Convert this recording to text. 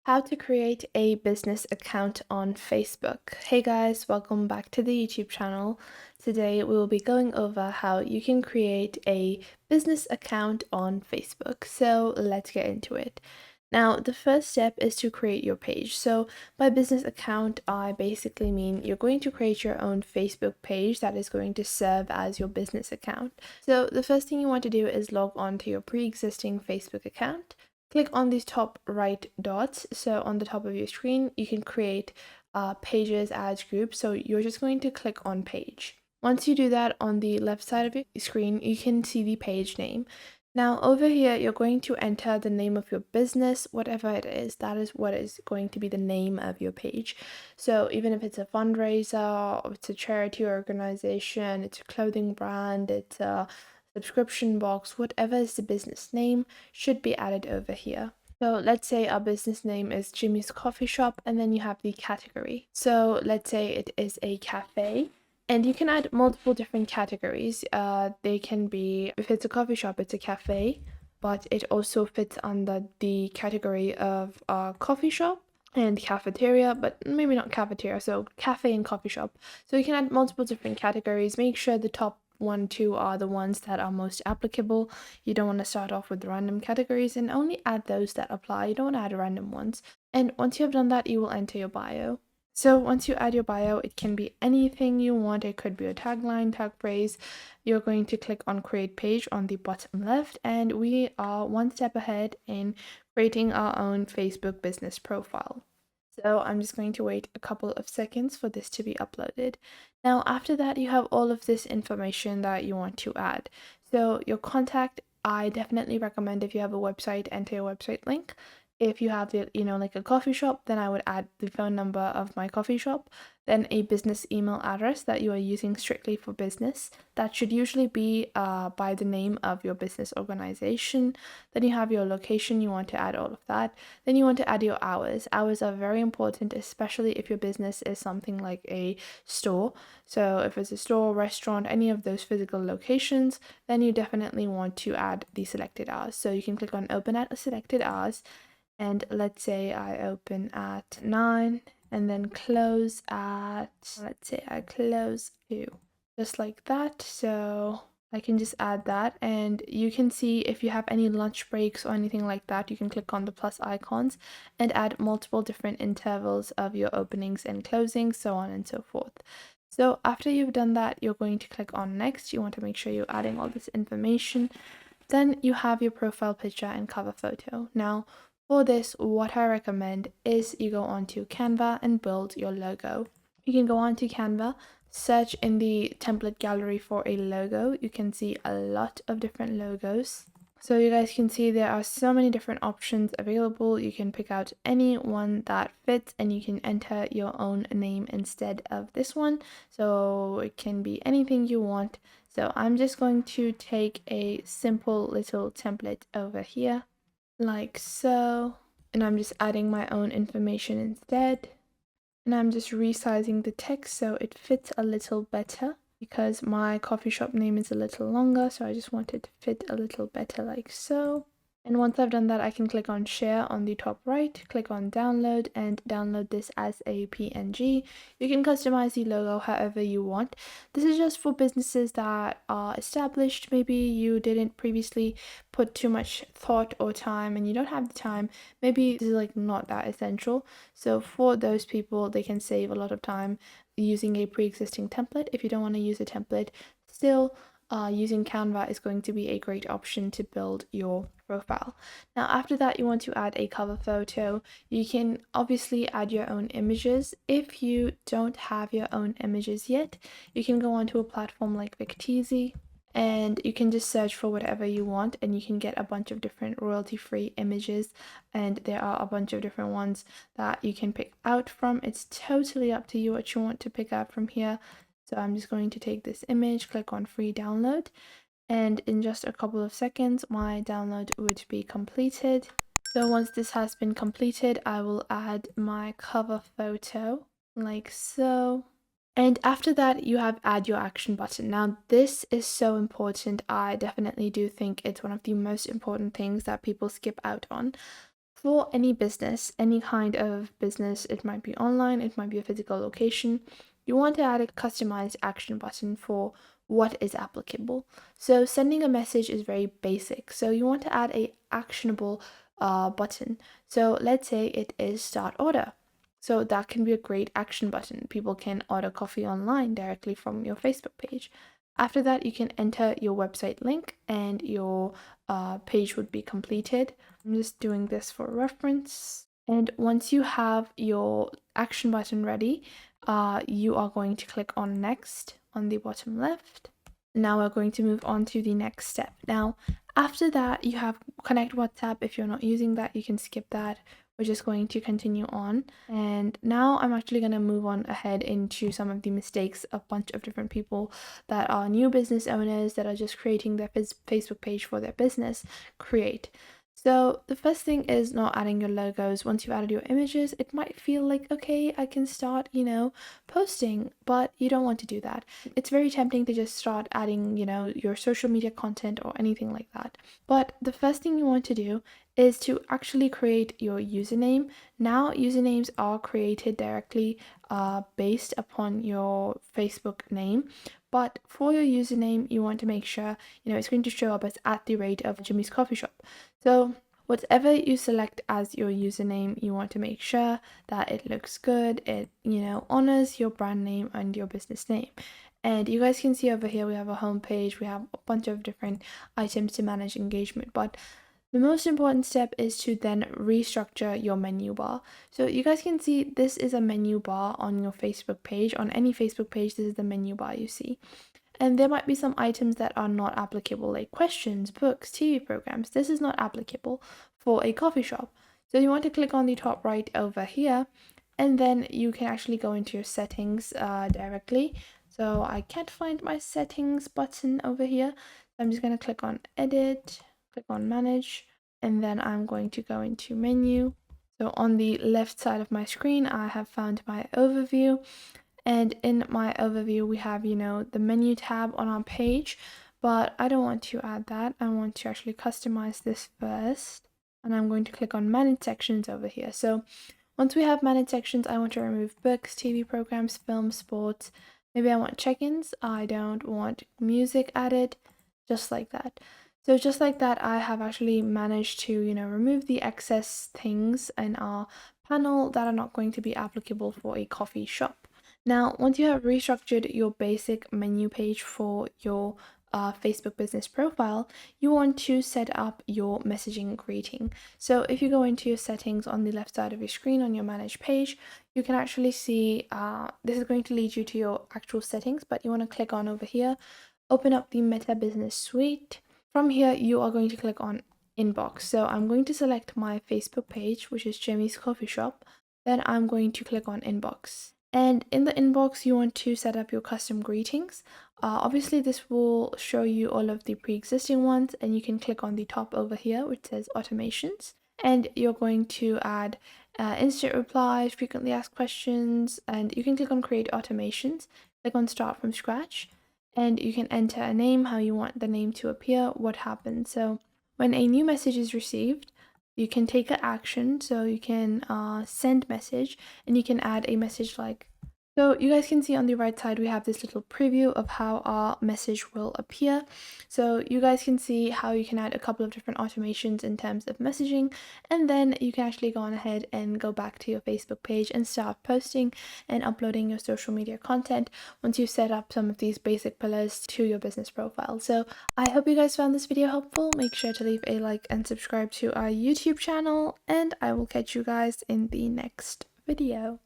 How to create a business account on Facebook. Hey guys, welcome back to the YouTube channel. Today we will be going over how you can create a business account on Facebook. So let's get into it. Now, the first step is to create your page. So by business account, I basically mean you're going to create your own Facebook page that is going to serve as your business account. So the first thing you want to do is log on to your pre-existing Facebook account. Click on these top right dots. So on the top of your screen, you can create pages as groups. So you're just going to click on page. Once you do that, on the left side of your screen, you can see the page name. Now over here, you're going to enter the name of your business, whatever it is, that is what is going to be the name of your page. So even if it's a fundraiser, or it's a charity organization, it's a clothing brand, it's a subscription box, whatever is the business name should be added over here. So let's say our business name is Jimmy's Coffee Shop, and then you have the category. So let's say it is a cafe. And you can add multiple different categories. They can be, if it's a coffee shop, it's a cafe, but it also fits under the category of coffee shop and cafeteria, but maybe not cafeteria, so cafe and coffee shop. So you can add multiple different categories. Make sure the top 1, 2 are the ones that are most applicable. You don't want to start off with random categories and only add those that apply. You don't want to add random ones. And once you have done that, you will enter your bio. So once you add your bio, it can be anything you want. It could be a tagline, tag phrase. You're going to click on create page on the bottom left, and we are one step ahead in creating our own Facebook business profile. So I'm just going to wait a couple of seconds for this to be uploaded. Now, after that, you have all of this information that you want to add. So your contact, I definitely recommend if you have a website, enter your website link. If you have the, like a coffee shop, then I would add the phone number of my coffee shop, then a business email address that you are using strictly for business. That should usually be by the name of your business organization. Then you have your location, you want to add all of that. Then you want to add your hours. Hours are very important, especially if your business is something like a store. So if it's a store, restaurant, any of those physical locations, then you definitely want to add the selected hours. So you can click on open at selected hours. And let's say I open at 9 and then close at, let's say I close 2, just like that. So I can just add that, and you can see if you have any lunch breaks or anything like that, you can click on the plus icons and add multiple different intervals of your openings and closings, so on and so forth. So after you've done that, you're going to click on next. You want to make sure you're adding all this information. Then you have your profile picture and cover photo. Now, for this, what I recommend is you go onto Canva and build your logo. You can go onto Canva, search in the template gallery for a logo. You can see a lot of different logos. So you guys can see there are so many different options available. You can pick out any one that fits and you can enter your own name instead of this one. So it can be anything you want. So I'm just going to take a simple little template over here, like so, and I'm just adding my own information instead, and I'm just resizing the text so it fits a little better because my coffee shop name is a little longer, so I just want it to fit a little better like so. And once I've done that, I can click on share on the top right, click on download, and download this as a PNG. You can customize the logo however you want. This is just for businesses that are established. Maybe you didn't previously put too much thought or time and you don't have the time. Maybe this is like not that essential. So for those people, they can save a lot of time using a pre-existing template. If you don't want to use a template, still using Canva is going to be a great option to build your profile. Now after that, you want to add a cover photo. You can obviously add your own images. If you don't have your own images yet, you can go onto a platform like Victeezy and you can just search for whatever you want and you can get a bunch of different royalty-free images, and there are a bunch of different ones that you can pick out from. It's totally up to you what you want to pick out from here. So I'm just going to take this image, click on free download, and in just a couple of seconds my download would be completed. So once this has been completed, I will add my cover photo like so. And after that, you have add your action button. Now this is so important. I definitely do think it's one of the most important things that people skip out on. for any business, any kind of business, it might be online, it might be a physical location, you want to add a customized action button for what is applicable. So sending a message is very basic. So you want to add a actionable button. So let's say it is start order. So that can be a great action button. People can order coffee online directly from your Facebook page. After that, you can enter your website link and your page would be completed. I'm just doing this for reference. And once you have your action button ready, you are going to click on next on the bottom left. Now we're going to move on to the next step. Now, after that, you have connect WhatsApp. If you're not using that, you can skip that. We're just going to continue on. And now I'm actually going to move on ahead into some of the mistakes a bunch of different people that are new business owners that are just creating their Facebook page for their business create. So the first thing is not adding your logos. Once you've added your images, it might feel like, okay, I can start, posting, but you don't want to do that. It's very tempting to just start adding, your social media content or anything like that. But the first thing you want to do is to actually create your username. Now, usernames are created directly based upon your Facebook name. But for your username, you want to make sure, it's going to show up as @ of Jimmy's Coffee Shop. So whatever you select as your username, you want to make sure that it looks good, it, honors your brand name and your business name. And you guys can see over here, we have a home page, we have a bunch of different items to manage engagement, but the most important step is to then restructure your menu bar. So you guys can see this is a menu bar on your Facebook page. On any Facebook page, this is the menu bar you see. And there might be some items that are not applicable, like questions, books, TV programs. This is not applicable for a coffee shop. So you want to click on the top right over here, and then you can actually go into your settings directly. So I can't find my settings button over here. I'm just going to click on edit, click on manage, and then I'm going to go into menu. So on the left side of my screen, I have found my overview. And in my overview, we have, the menu tab on our page, but I don't want to add that. I want to actually customize this first. And I'm going to click on manage sections over here. So once we have manage sections, I want to remove books, TV programs, films, sports. Maybe I want check-ins. I don't want music added, just like that. So just like that, I have actually managed to, remove the excess things in our panel that are not going to be applicable for a coffee shop. Now, once you have restructured your basic menu page for your Facebook business profile, you want to set up your messaging greeting. So if you go into your settings on the left side of your screen on your manage page, you can actually see this is going to lead you to your actual settings, but you want to click on over here, open up the Meta Business Suite. From here, you are going to click on inbox. So I'm going to select my Facebook page, which is Jimmy's Coffee Shop. Then I'm going to click on inbox. And in the inbox, you want to set up your custom greetings. Obviously, this will show you all of the pre-existing ones, and you can click on the top over here, which says automations. And you're going to add instant replies, frequently asked questions, and you can click on create automations, click on start from scratch, and you can enter a name, how you want the name to appear, what happens. So when a new message is received, you can take an action. So you can send message, and you can add a message like, so you guys can see on the right side, we have this little preview of how our message will appear. So you guys can see how you can add a couple of different automations in terms of messaging, and then you can actually go on ahead and go back to your Facebook page and start posting and uploading your social media content once you've set up some of these basic pillars to your business profile. So I hope you guys found this video helpful. Make sure to leave a like and subscribe to our YouTube channel, and I will catch you guys in the next video.